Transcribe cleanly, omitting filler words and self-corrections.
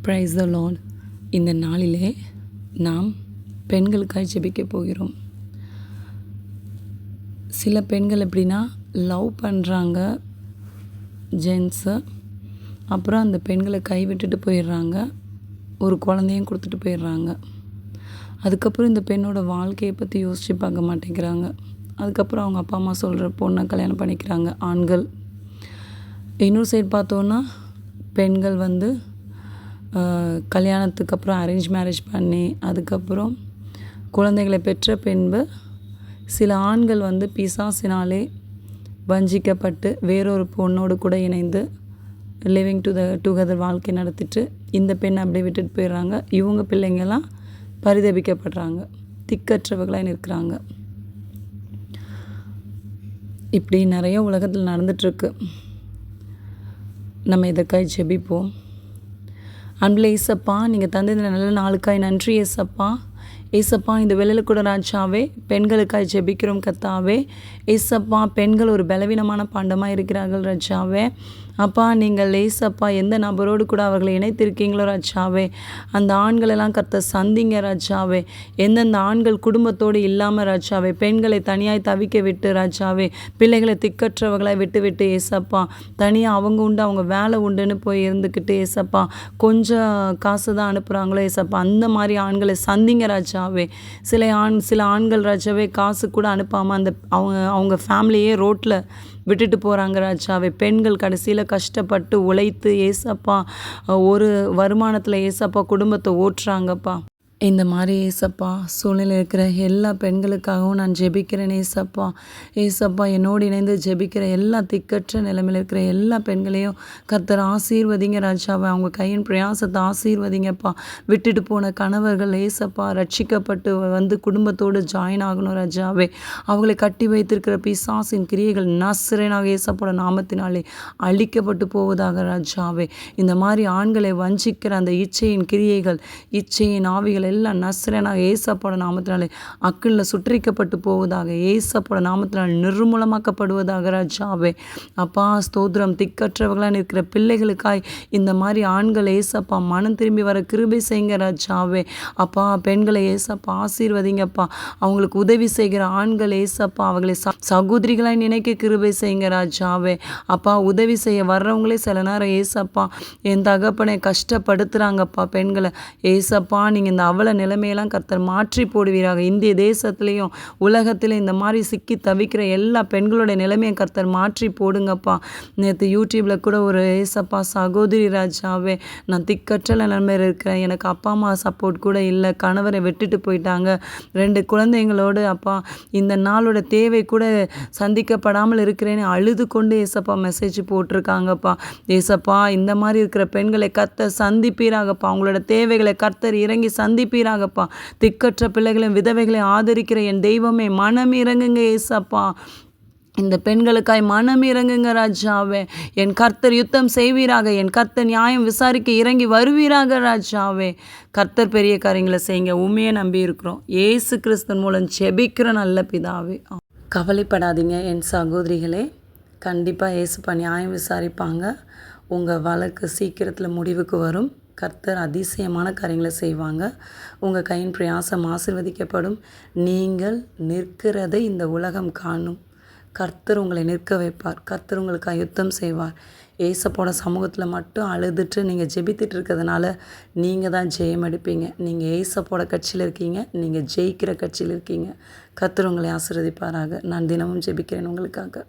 Praise the Lord. இந்த நாளிலே நாம் பெண்களுக்காய் ஜெபிக்க போகிறோம். சில பெண்கள் எப்படின்னா லவ் பண்ணுறாங்க ஜென்ஸை, அப்புறம் அந்த பெண்களை கைவிட்டுட்டு போயிடுறாங்க, ஒரு குழந்தையும் கொடுத்துட்டு போயிடுறாங்க. அதுக்கப்புறம் இந்த பெண்ணோட வாழ்க்கையை பற்றி யோசித்து பார்க்க மாட்டேங்கிறாங்க. அதுக்கப்புறம் அவங்க அப்பா அம்மா சொல்கிற பொண்ணை கல்யாணம் பண்ணிக்கிறாங்க ஆண்கள். இன்னொரு சைடு பார்த்தோன்னா பெண்கள் கல்யாணத்துக்கு அப்புறம் அரேஞ்ச் மேரேஜ் பண்ணி அதுக்கப்புறம் குழந்தைகளை பெற்ற பின்பு சில ஆண்கள் பிசாசினாலே வஞ்சிக்கப்பட்டு வேறொரு பொண்ணோடு கூட இணைந்து லிவிங் டுகெதர் வாழ்க்கை நடத்திட்டு இந்த பெண்ணை அப்படியே விட்டுட்டு போயிடுறாங்க. இவங்க பிள்ளைங்கள்லாம் பரிதபிக்கப்படுறாங்க, திக்கற்றவர்களாக நிற்கிறாங்க. இப்படி நிறைய உலகத்தில் நடந்துகிட்ருக்கு. நம்ம இதற்காய் ஜெபிப்போம். அன்பில் ஏசப்பா, நீங்கள் தந்த இந்த நல்ல நாளுக்காய் நன்றி ஏசப்பா. ஏசப்பா, இந்த வேளையில் கூட ராஜாவே பெண்களுக்காய் ஜெபிக்கிறோம் கர்த்தாவே. ஏசப்பா, பெண்கள் ஒரு பலவீனமான பாண்டமாக இருக்கிறார்கள் ராஜாவே. அப்பா, நீங்கள் ஏசப்பா எந்த நபரோடு கூட அவர்களை இணைத்திருக்கீங்களோ ராஜாவே, அந்த ஆண்களெல்லாம் கர்த்தர் சந்திங்க ராஜாவே. எந்தெந்த ஆண்கள் குடும்பத்தோடு இல்லாமல் ராஜாவே பெண்களை தனியாய் தவிக்க விட்டு ராஜாவே, பிள்ளைகளை திக்கற்றவர்களாக விட்டு ஏசப்பா தனியாக அவங்க உண்டு அவங்க வேலை உண்டுன்னு போய் இருந்துக்கிட்டு ஏசப்பா கொஞ்சம் காசு தான் அனுப்புகிறாங்களோ ஏசப்பா, அந்த மாதிரி ஆண்களை சந்திங்க ராஜாவே. சில ஆண்கள் ராஜாவே காசு கூட அனுப்பாமல் அந்த அவங்க ஃபேமிலியே ரோட்டில் விட்டுட்டு போகிறாங்க ராஜாவே. பெண்கள் கடைசியில் கஷ்டப்பட்டு உழைத்து ஏசப்பா ஒரு வருமானத்தில் ஏசப்பா குடும்பத்தை ஓட்டுறாங்கப்பா. இந்த மாதிரி ஏசப்பா சூழ்நிலை இருக்கிற எல்லா பெண்களுக்காகவும் நான் ஜெபிக்கிறேன் ஏசப்பா. ஏசப்பா, என்னோடு இணைந்து ஜெபிக்கிற எல்லா திக்கற்ற நிலைமையில் இருக்கிற எல்லா பெண்களையும் கர்த்தர் ஆசீர்வதிங்க ராஜாவை. அவங்க கையின் பிரயாசத்தை ஆசீர்வதிங்கப்பா. விட்டுட்டு போன கணவர்கள் ஏசப்பா ரட்சிக்கப்பட்டு குடும்பத்தோடு ஜாயின் ஆகணும் ராஜாவே. அவங்களை கட்டி வைத்திருக்கிற பிசாசின் கிரியைகள் நஸ்ரேனாக ஏசப்போட நாமத்தினாலே அழிக்கப்பட்டு போவதாக ராஜாவே. இந்த மாதிரி ஆண்களை வஞ்சிக்கிற அந்த இச்சையின் கிரியைகள், இச்சையின் ஆவிகள் எல்லாம் நஸ்ரேனாக ஏசப்போட நாமத்தினாலே அக்கில் சுற்றிக்கப்பட்டு போவதாக, ஏசப்போட நாமத்தினால் நிர்மூலமாக்கப்படுவதாக ராஜாவே. அப்பா ஸ்தோத்திரம். திக்கற்றவர்களாக இருக்கிற பிள்ளைகளுக்காய் இந்த மாதிரி ஆண்கள் ஏசப்பா மனம் திரும்பி வர கிருபை செய்யுங்க ராஜாவே. அப்பா, பெண்களை ஏசப்பா ஆசீர்வதிங்கப்பா. அவங்களுக்கு உதவி செய்கிற ஆண்கள் ஏசப்பா அவர்களை சகோதரிகளாய் நினைக்க கிருபை செய்யுங்க ராஜாவே. அப்பா, உதவி செய்ய வர்றவங்களே சில நேரம் ஏசப்பா என் தகப்பனை கஷ்டப்படுத்துகிறாங்கப்பா பெண்களை. ஏசப்பா, நீங்கள் இந்த அவல நிலைமையெல்லாம் கர்த்தர் மாற்றி போடுவீராக. இந்திய தேசத்துலேயும் உலகத்திலையும் இந்த மாதிரி சிக்கி தவிக்கிற எல்லா பெண்களுடைய நிலைமையை கர்த்தர் மாற்றி போடுங்கப்பா. நேற்று யூடியூப்பில் கூட ஒரு ஏசப்பா சகோதரி ராஜாவே, நான் திக்கற்ற நிலைமையில் இருக்கிறேன், எனக்கு அப்பா அம்மா சப்போர்ட் கூட இல்லை, கணவரை விட்டுட்டு போயிட்டாங்க, 2 குழந்தைங்களோடு அப்பா இந்த நாளோட தேவை கூட சந்திக்கப்படாமல் இருக்கிறேன்னு அழுது கொண்டு ஏசப்பா மெசேஜ் போட்டிருக்காங்கப்பா. ஏசப்பா, இந்த மாதிரி இருக்கிற பெண்களை கர்த்தர் சந்திப்பீராகப்பா. அவங்களோட தேவைகளை கர்த்தர் இறங்கி சந்திப்பீராகப்பா. திக்கற்ற பிள்ளைகளையும் விதவைகளை ஆதரிக்கிற என் தெய்வமே மனம் இறங்குங்க ஏசப்பா. இந்த பெண்களுக்காய் மனம் இறங்குங்க ராஜாவே. என் கர்த்தர் யுத்தம் செய்வீராக. என் கர்த்தர் நியாயம் விசாரிக்க இறங்கி வருவீராக ராஜாவே. கர்த்தர் பெரிய காரியங்களை செய்யுங்க. உண்மையை நம்பி இருக்கிறோம். ஏசு கிறிஸ்துவின் மூலம் ஜெபிக்கிற நல்ல பிதாவே. கவலைப்படாதீங்க என் சகோதரிகளே. கண்டிப்பாக ஏசுப்பா நியாயம் விசாரிப்பாங்க. உங்கள் வழக்கு சீக்கிரத்தில் முடிவுக்கு வரும். கர்த்தர் அதிசயமான காரியங்களை செய்வாங்க. உங்கள் கையின் பிரயாசம் ஆசீர்வதிக்கப்படும். நீங்கள் நிற்கிறதை இந்த உலகம் காணும். கர்த்தர் உங்களை நிற்க வைப்பார். கர்த்தர் உங்களுக்கு யுத்தம் செய்வார். ஏசப்போட சமூகத்தில் மட்டும் அழுதுட்டு நீங்கள் ஜெபித்துட்டு இருக்கிறதுனால நீங்கள் தான் ஜெயம் எடுப்பீங்க. நீங்கள் ஏசப்போட கட்சியில் இருக்கீங்க. நீங்கள் ஜெயிக்கிற கட்சியில் இருக்கீங்க. கர்த்தர் உங்களை ஆசீர்வதிப்பாராக. நான் தினமும் ஜெபிக்கிறேன் உங்களுக்காக.